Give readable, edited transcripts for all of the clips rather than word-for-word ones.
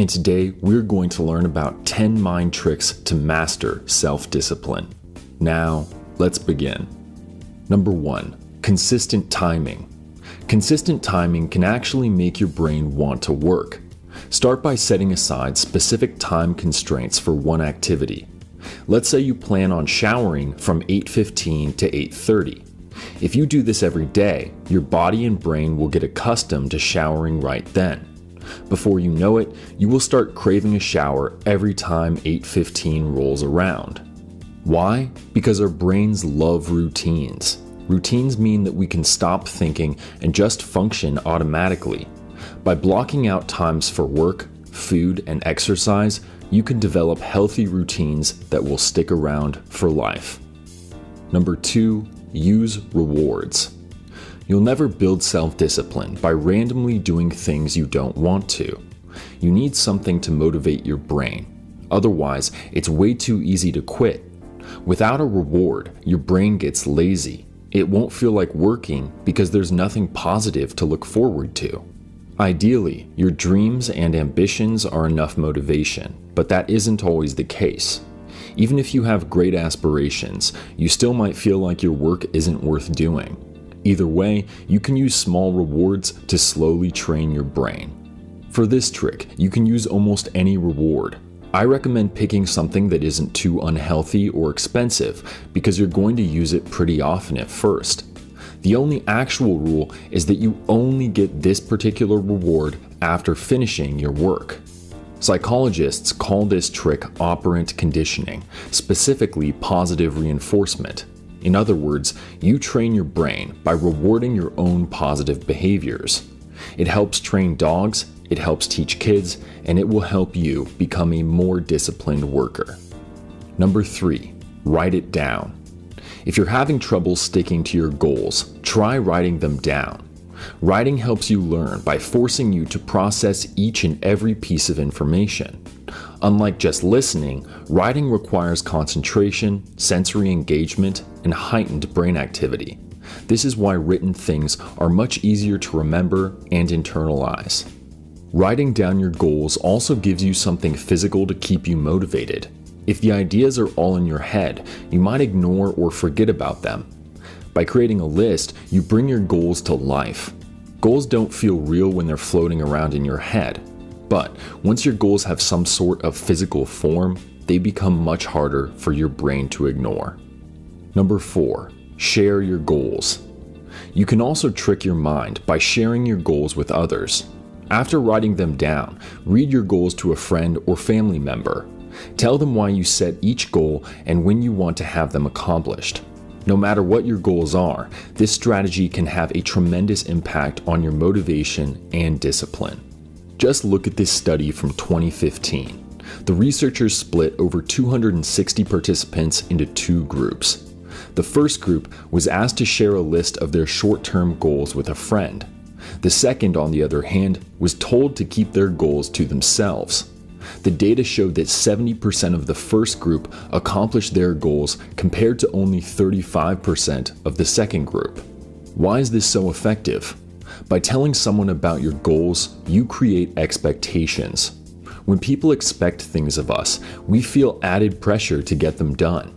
and today we're going to learn about 10 mind tricks to master self-discipline. Now, let's begin. Number 1, consistent timing. Consistent timing can actually make your brain want to work. Start by setting aside specific time constraints for one activity. Let's say you plan on showering from 8:15 to 8:30. If you do this every day, your body and brain will get accustomed to showering right then. Before you know it, you will start craving a shower every time 8:15 rolls around. Why? Because our brains love routines. Routines mean that we can stop thinking and just function automatically. By blocking out times for work, food, and exercise, you can develop healthy routines that will stick around for life. Number 2, use rewards. You'll never build self-discipline by randomly doing things you don't want to. You need something to motivate your brain. Otherwise, it's way too easy to quit. Without a reward, your brain gets lazy. It won't feel like working because there's nothing positive to look forward to. Ideally, your dreams and ambitions are enough motivation, but that isn't always the case. Even if you have great aspirations, you still might feel like your work isn't worth doing. Either way, you can use small rewards to slowly train your brain. For this trick, you can use almost any reward. I recommend picking something that isn't too unhealthy or expensive because you're going to use it pretty often at first. The only actual rule is that you only get this particular reward after finishing your work. Psychologists call this trick operant conditioning, specifically positive reinforcement. In other words, you train your brain by rewarding your own positive behaviors. It helps train dogs, it helps teach kids, and it will help you become a more disciplined worker. Number 3, write it down. If you're having trouble sticking to your goals, try writing them down. Writing helps you learn by forcing you to process each and every piece of information. Unlike just listening, writing requires concentration, sensory engagement, and heightened brain activity. This is why written things are much easier to remember and internalize. Writing down your goals also gives you something physical to keep you motivated. If the ideas are all in your head, you might ignore or forget about them. By creating a list, you bring your goals to life. Goals don't feel real when they're floating around in your head, but once your goals have some sort of physical form, they become much harder for your brain to ignore. Number 4, share your goals. You can also trick your mind by sharing your goals with others. After writing them down, read your goals to a friend or family member. Tell them why you set each goal and when you want to have them accomplished. No matter what your goals are, this strategy can have a tremendous impact on your motivation and discipline. Just look at this study from 2015. The researchers split over 260 participants into 2 groups. The first group was asked to share a list of their short-term goals with a friend. The second, on the other hand, was told to keep their goals to themselves. The data showed that 70% of the first group accomplished their goals compared to only 35% of the second group. Why is this so effective? By telling someone about your goals, you create expectations. When people expect things of us, we feel added pressure to get them done.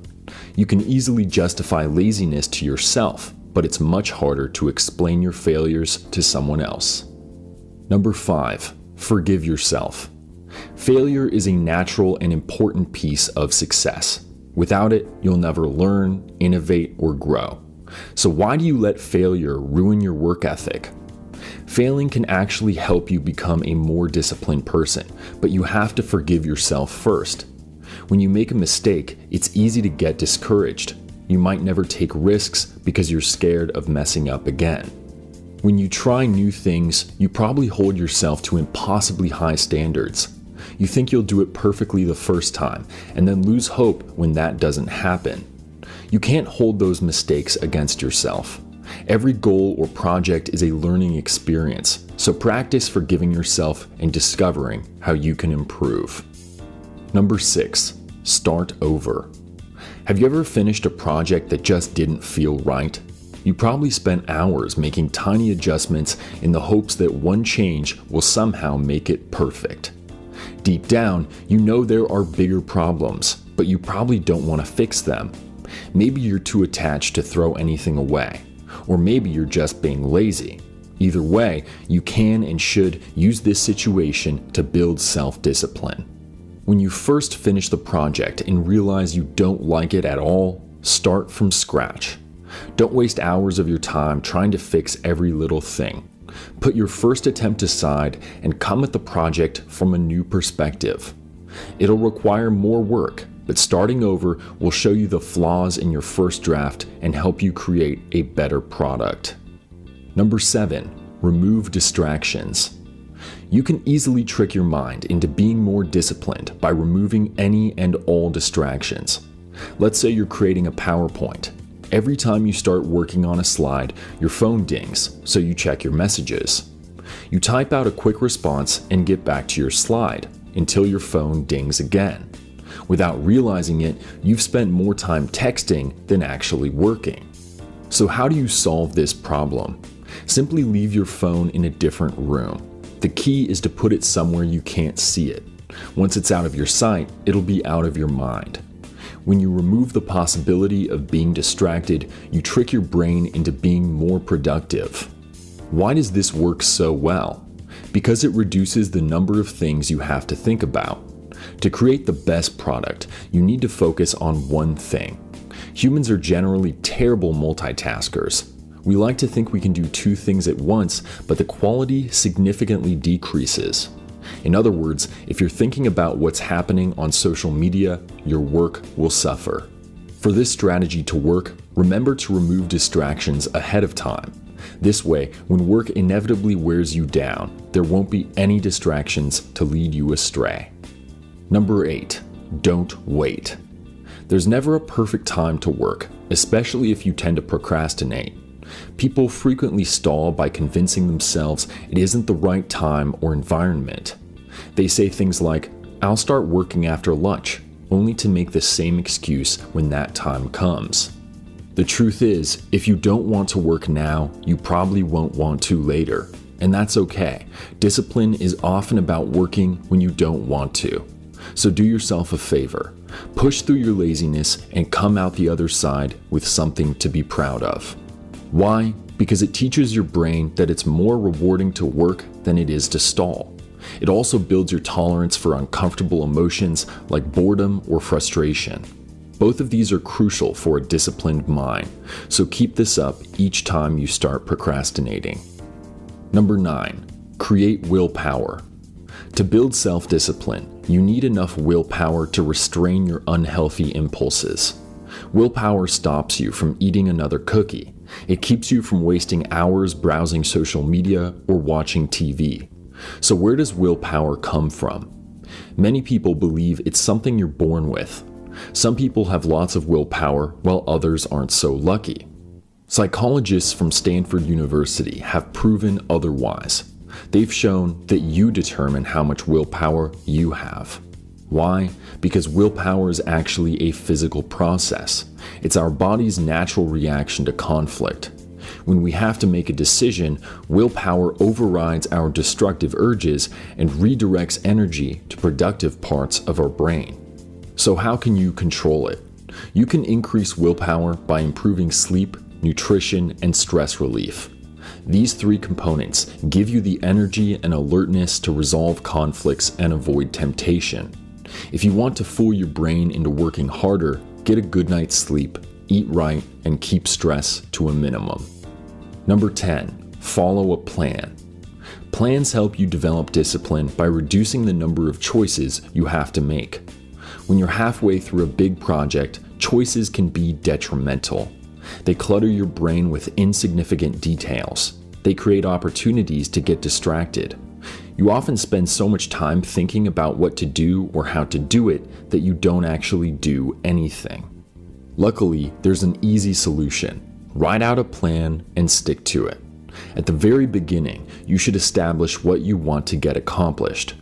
You can easily justify laziness to yourself, but it's much harder to explain your failures to someone else. Number 5, forgive yourself. Failure is a natural and important piece of success. Without it, you'll never learn, innovate, or grow. So why do you let failure ruin your work ethic? Failing can actually help you become a more disciplined person, but you have to forgive yourself first. When you make a mistake, it's easy to get discouraged. You might never take risks because you're scared of messing up again. When you try new things, you probably hold yourself to impossibly high standards. You think you'll do it perfectly the first time, and then lose hope when that doesn't happen. You can't hold those mistakes against yourself. Every goal or project is a learning experience, so practice forgiving yourself and discovering how you can improve. Number 6, start over. Have you ever finished a project that just didn't feel right? You probably spent hours making tiny adjustments in the hopes that one change will somehow make it perfect. Deep down, you know there are bigger problems, but you probably don't want to fix them. Maybe you're too attached to throw anything away, or maybe you're just being lazy. Either way, you can and should use this situation to build self-discipline. When you first finish the project and realize you don't like it at all, start from scratch. Don't waste hours of your time trying to fix every little thing. Put your first attempt aside and come at the project from a new perspective. It'll require more work, but starting over will show you the flaws in your first draft and help you create a better product. Number 7, remove distractions. You can easily trick your mind into being more disciplined by removing any and all distractions. Let's say you're creating a PowerPoint. Every time you start working on a slide, your phone dings, so you check your messages. You type out a quick response and get back to your slide until your phone dings again. Without realizing it, you've spent more time texting than actually working. So how do you solve this problem? Simply leave your phone in a different room. The key is to put it somewhere you can't see it. Once it's out of your sight, it'll be out of your mind. When you remove the possibility of being distracted, you trick your brain into being more productive. Why does this work so well? Because it reduces the number of things you have to think about. To create the best product, you need to focus on one thing. Humans are generally terrible multitaskers. We like to think we can do two things at once, but the quality significantly decreases. In other words, if you're thinking about what's happening on social media, your work will suffer. For this strategy to work, remember to remove distractions ahead of time. This way, when work inevitably wears you down, there won't be any distractions to lead you astray. Number 8, don't wait. There's never a perfect time to work, especially if you tend to procrastinate. People frequently stall by convincing themselves it isn't the right time or environment. They say things like, "I'll start working after lunch," only to make the same excuse when that time comes. The truth is, if you don't want to work now, you probably won't want to later. And that's okay. Discipline is often about working when you don't want to. So do yourself a favor. Push through your laziness and come out the other side with something to be proud of. Why? Because it teaches your brain that it's more rewarding to work than it is to stall. It also builds your tolerance for uncomfortable emotions like boredom or frustration. Both of these are crucial for a disciplined mind, so keep this up each time you start procrastinating. Number 9, create willpower. To build self-discipline, you need enough willpower to restrain your unhealthy impulses. Willpower stops you from eating another cookie. It keeps you from wasting hours browsing social media or watching TV. So where does willpower come from? Many people believe it's something you're born with. Some people have lots of willpower while others aren't so lucky. Psychologists from Stanford University have proven otherwise. They've shown that you determine how much willpower you have. Why? Because willpower is actually a physical process. It's our body's natural reaction to conflict. When we have to make a decision, willpower overrides our destructive urges and redirects energy to productive parts of our brain. So how can you control it? You can increase willpower by improving sleep, nutrition, and stress relief. These 3 components give you the energy and alertness to resolve conflicts and avoid temptation. If you want to fool your brain into working harder, get a good night's sleep, eat right, and keep stress to a minimum. Number 10, follow a plan. Plans help you develop discipline by reducing the number of choices you have to make. When you're halfway through a big project, choices can be detrimental. They clutter your brain with insignificant details. They create opportunities to get distracted. You often spend so much time thinking about what to do or how to do it that you don't actually do anything. Luckily, there's an easy solution. Write out a plan and stick to it. At the very beginning, you should establish what you want to get accomplished.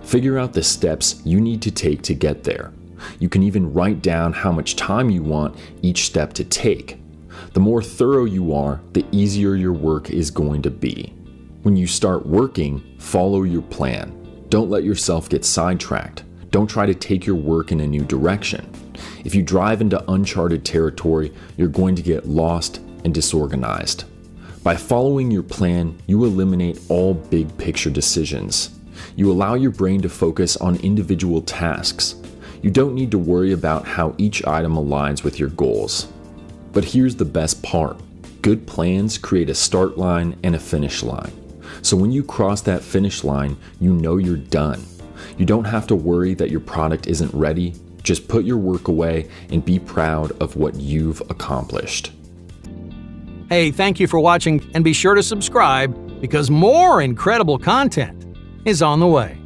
Figure out the steps you need to take to get there. You can even write down how much time you want each step to take. The more thorough you are, the easier your work is going to be. When you start working, follow your plan. Don't let yourself get sidetracked. Don't try to take your work in a new direction. If you drive into uncharted territory, you're going to get lost and disorganized. By following your plan, you eliminate all big picture decisions. You allow your brain to focus on individual tasks. You don't need to worry about how each item aligns with your goals. But here's the best part. Good plans create a start line and a finish line. So when you cross that finish line, you know you're done. You don't have to worry that your product isn't ready. Just put your work away and be proud of what you've accomplished. Hey, thank you for watching, and be sure to subscribe because more incredible content is on the way.